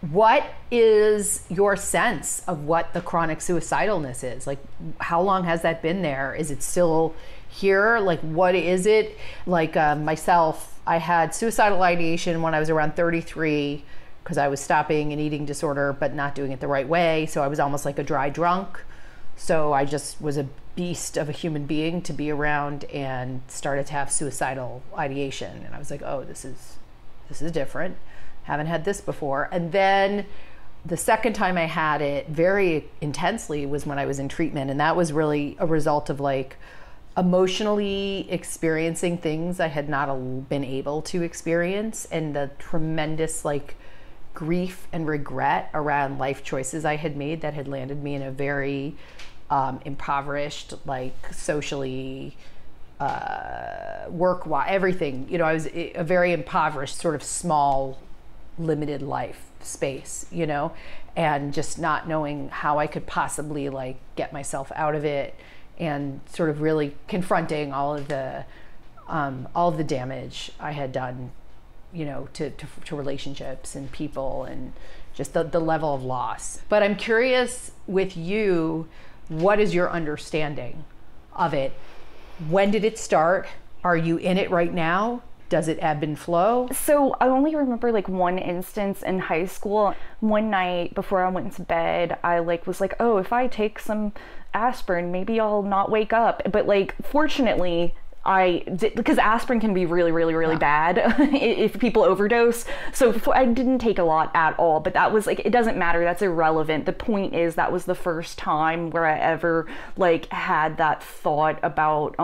What is your sense of what the chronic suicidalness is? Like, how long has that been there? Is it still here? Like, what is it? Like, myself, I had suicidal ideation when I was around 33 because I was stopping an eating disorder but not doing it the right way. So I was almost like a dry drunk. So I just was a beast of a human being to be around, and started to have suicidal ideation. And I was like, oh, this is different. Haven't had this before. And then the second time I had it very intensely was when I was in treatment. And that was really a result of like emotionally experiencing things I had not been able to experience, and the tremendous like grief and regret around life choices I had made that had landed me in a very impoverished, like socially, work, everything, you know, I was a very impoverished sort of small, limited life space, you know, and just not knowing how I could possibly like get myself out of it, and sort of really confronting all of the damage I had done, you know, to relationships and people, and just the level of loss. But I'm curious with you, what is your understanding of it? When did it start? Are you in it right now? Does it ebb and flow? So I only remember like one instance in high school. One night before I went to bed, I like was like, oh, if I take some aspirin, maybe I'll not wake up. But like, fortunately, I did, because aspirin can be really, really, really bad if people overdose. So I didn't take a lot at all, but that was like, it doesn't matter. That's irrelevant. The point is that was the first time where I ever like had that thought about,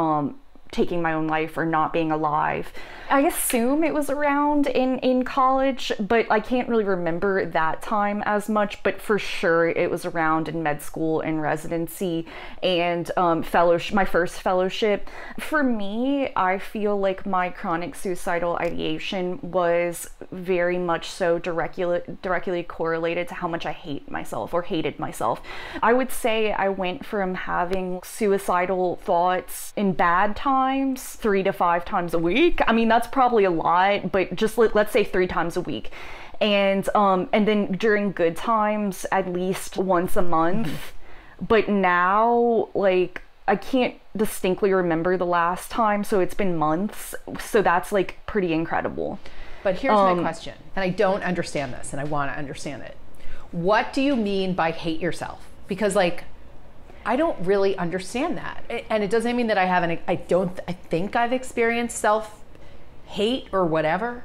taking my own life or not being alive. I assume it was around in college, but I can't really remember that time as much, but for sure it was around in med school and residency and fellowship, my first fellowship. For me, I feel like my chronic suicidal ideation was very much so directly correlated to how much I hate myself or hated myself. I would say I went from having suicidal thoughts in bad times 3 to 5 times a week. I mean, that's probably a lot, but just let's say 3 times a week. And then during good times, at least once a month. Mm-hmm. But now, like, I can't distinctly remember the last time, so it's been months. So that's like pretty incredible. But here's my question, and I don't understand this, and I want to understand it. What do you mean by hate yourself? Because like, I don't really understand that. And it doesn't mean that I haven't, I think I've experienced self-hate or whatever,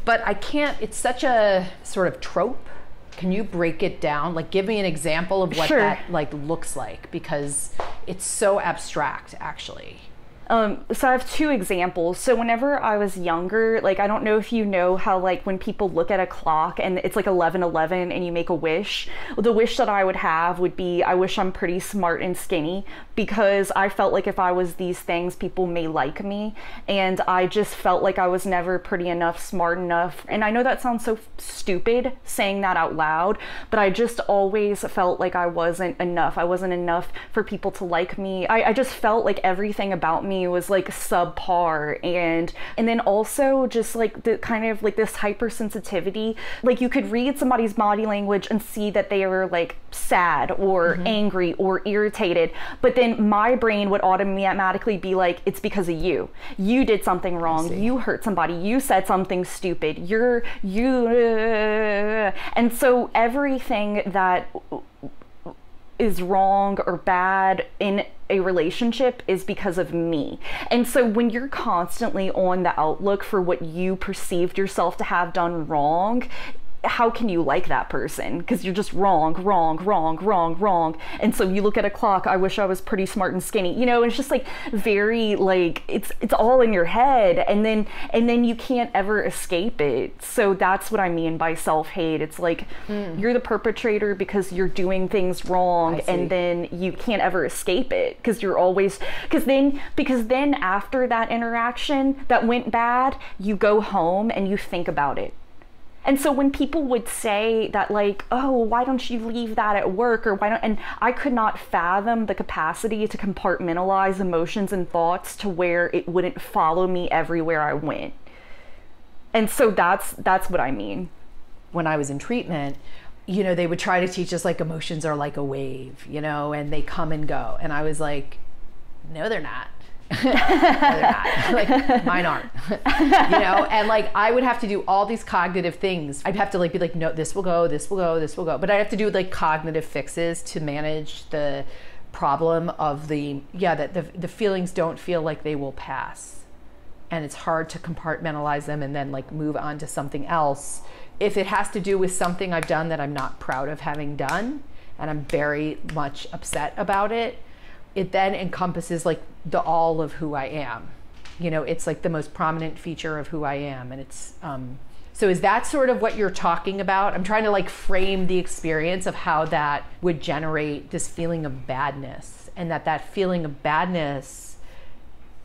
but I can't, it's such a sort of trope. Can you break it down? Like, give me an example of what that like looks like, because it's so abstract actually. So I have 2 examples. So whenever I was younger, like, I don't know if you know how, like, when people look at a clock and it's like 11:11 and you make a wish, the wish that I would have would be, I wish I'm pretty smart and skinny, because I felt like if I was these things, people may like me. And I just felt like I was never pretty enough, smart enough. And I know that sounds so stupid saying that out loud, but I just always felt like I wasn't enough. I wasn't enough for people to like me. I just felt like everything about me was like subpar, and then also just like the kind of like this hypersensitivity. Like, you could read somebody's body language and see that they were like sad or angry or irritated, but then my brain would automatically be like, it's because of you did something wrong, you hurt somebody, you said something stupid, and so everything that is wrong or bad in a relationship is because of me. And so when you're constantly on the outlook for what you perceived yourself to have done wrong, how can you like that person? Because you're just wrong. And so you look at a clock, I wish I was pretty smart and skinny, you know, and it's just like very like, it's all in your head, and then you can't ever escape it. So that's what I mean by self-hate. It's like, you're the perpetrator because you're doing things wrong, and then you can't ever escape it because you're always, because then after that interaction that went bad, you go home and you think about it. And so when people would say that, like, oh, why don't you leave that at work, or and I could not fathom the capacity to compartmentalize emotions and thoughts to where it wouldn't follow me everywhere I went. And so that's what I mean. when I was in treatment, you know, they would try to teach us like emotions are like a wave, you know, and they come and go. And I was like, no, they're not. No, they're not. Like, mine aren't. You know, and like I would have to do all these cognitive things. I'd have to like be like, no, this will go, this will go, this will go. But I have to do like cognitive fixes to manage the problem of that the feelings don't feel like they will pass. And it's hard to compartmentalize them and then like move on to something else. If it has to do with something I've done that I'm not proud of having done, and I'm very much upset about it, it then encompasses like the all of who I am. You know, it's like the most prominent feature of who I am. And it's, so is that sort of what you're talking about? I'm trying to like frame the experience of how that would generate this feeling of badness, and that feeling of badness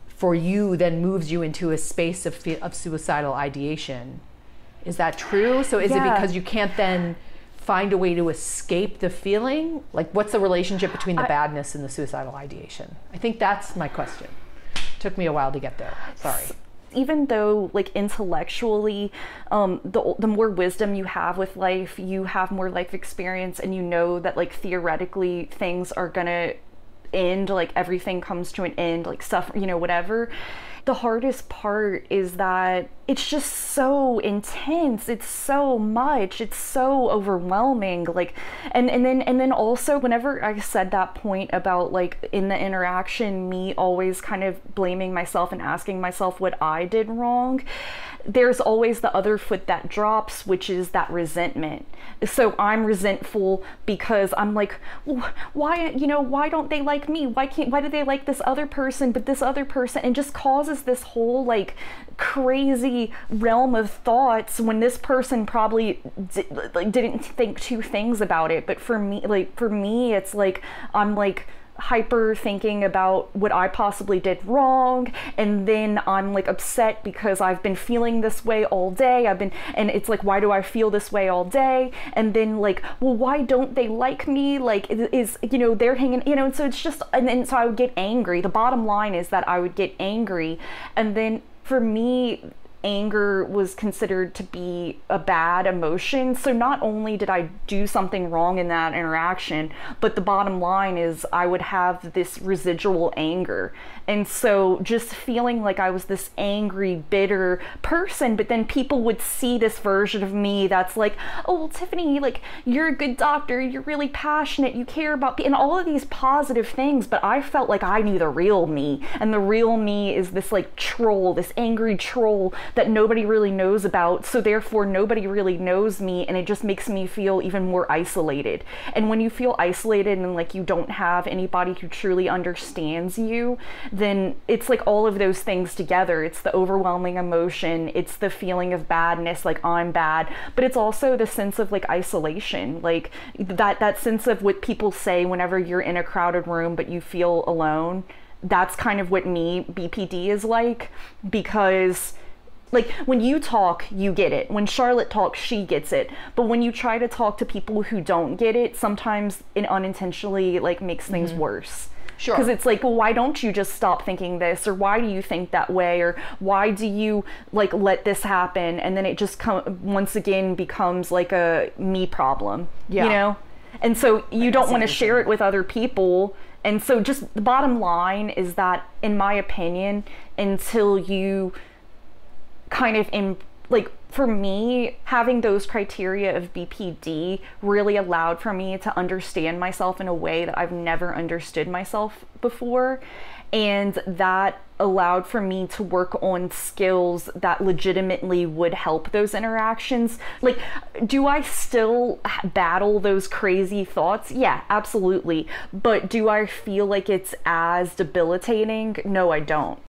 for you then moves you into a space of suicidal ideation. Is that true? So is it because you can't then find a way to escape the feeling? Like, what's the relationship between the badness and the suicidal ideation? I think that's my question. Took me a while to get there. Sorry. Even though like intellectually, the more wisdom you have with life, you have more life experience, and you know that like theoretically things are gonna end, like everything comes to an end, like stuff, you know, whatever. The hardest part is that it's just so intense. It's so much. It's so overwhelming. Like, and then also whenever I said that point about like in the interaction, me always kind of blaming myself and asking myself what I did wrong, there's always the other foot that drops, which is that resentment. So I'm resentful because I'm like, why, you know, why don't they like me? Why do they like this other person, but this other person, and just causes this whole like crazy realm of thoughts when this person probably didn't think two things about it. But for me, it's like, I'm like hyper thinking about what I possibly did wrong, and then I'm like upset because I've been feeling this way all day. And it's like, why do I feel this way all day? And then like, well, why don't they like me? Like, is, you know, they're hanging, you know, and so it's just, and then so I would get angry. The bottom line is that I would get angry, and then for me, anger was considered to be a bad emotion. So not only did I do something wrong in that interaction, but the bottom line is I would have this residual anger. And so just feeling like I was this angry, bitter person, but then people would see this version of me that's like, oh, well, Tiffany, like, you're a good doctor, you're really passionate, you care about people, and all of these positive things, but I felt like I knew the real me. And the real me is this like troll, this angry troll that nobody really knows about, so therefore nobody really knows me, and it just makes me feel even more isolated. And when you feel isolated and like you don't have anybody who truly understands you, then it's like all of those things together. It's the overwhelming emotion, it's the feeling of badness, like I'm bad, but it's also the sense of like isolation, like that sense of what people say whenever you're in a crowded room but you feel alone. That's kind of what BPD is like, because like when you talk, you get it. When Charlotte talks, she gets it. But when you try to talk to people who don't get it, sometimes it unintentionally like makes things worse. Sure. Because it's like, well, why don't you just stop thinking this? Or why do you think that way? Or why do you like let this happen? And then it just once again becomes like a me problem, you know? And so you don't want to share it with other people. And so just the bottom line is that, in my opinion, until you kind of like, for me, having those criteria of BPD really allowed for me to understand myself in a way that I've never understood myself before. And that allowed for me to work on skills that legitimately would help those interactions. Like, do I still battle those crazy thoughts? Yeah, absolutely. But do I feel like it's as debilitating? No, I don't.